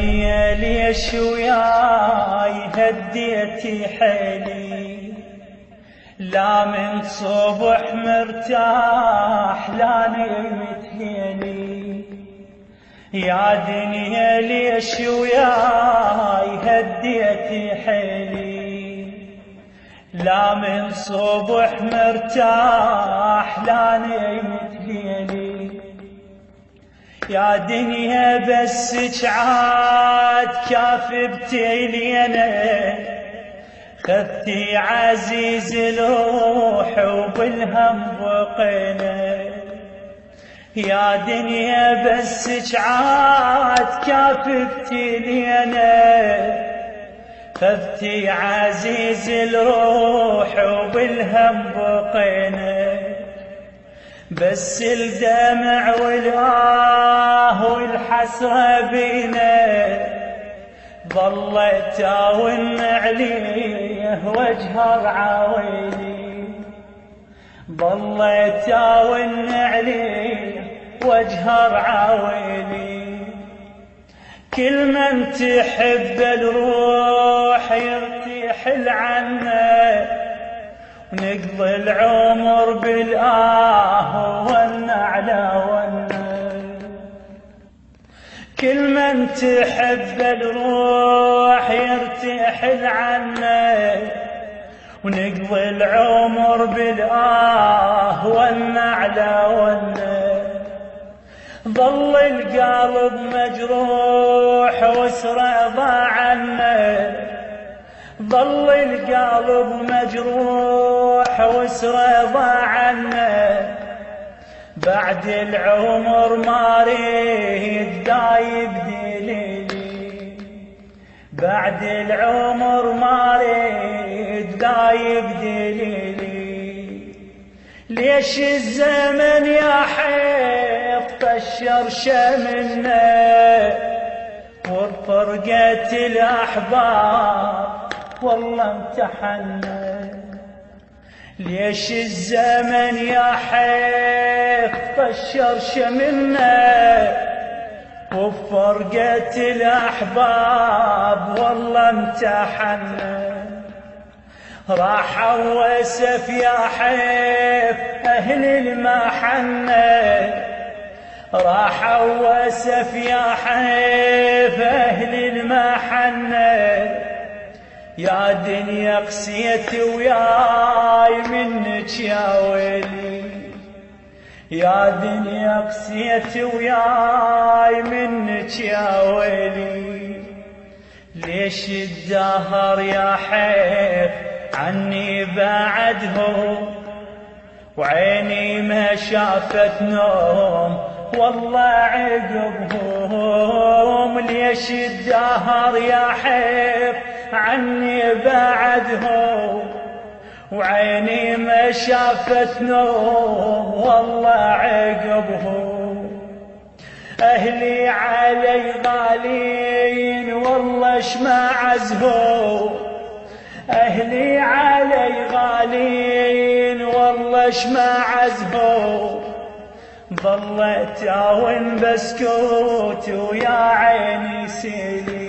دنيا ليش وياي هديتي حيلي، لا من صبح مرتاح لا نمت هيلي. يا دنيا ليش وياي هديتي حيلي، لا من صبح مرتاح لا نمت هيلي. يا دنيا بس عاد كاف بتيلينا، خذتي عزيز الروح وبالهم بقينا. يا دنيا بس عاد كاف بتيلينا، خذتي عزيز الروح وبالهم بقينا. بس الدمع والآه والحسرة بينا، ظلت أون عليه واجهر عويلي، ظلت أون عليه واجهر عويلي. كل من تحب الروح يرتحل عنه، ونقضي العمر بالآه والنعلى والنعل. كل من تحب الروح يرتحل عنه، ونقضي العمر بالآه والنعلى والنعل. ظل القلب مجروح وسره ضاع عنه، ظل القلب مجروح وسره ضاع عنه. بعد العمر ما ريد دايب دليلي، بعد العمر ما ريد دايب دليلي. ليش الزمن يا حيف طشر شمنا، وفرقة الأحباب والله امتحنا. ليش الزمن يا حيف طشر شمنا، وفرقة الأحباب والله امتحنا. راح وسف يا حيف أهل المحنة، راح وسف يا حيف أهل المحنة. يا دنيا قسيت وياي منك يا ويلي، يا دنيا قسيت وياي منك يا ويلي. ليش الدهر يا حيف عني بعدهم، وعيني ما شافت نوم والله عقبهم. ليش الدهر يا حيف عني بعدهم، وعيني ما شافت نوم والله عقبهم. أهلي علي غالين والله شما عزهم، أهلي علي غالين والله شما عزهم. ظلت أون بسكوت ويا عيني سيلي،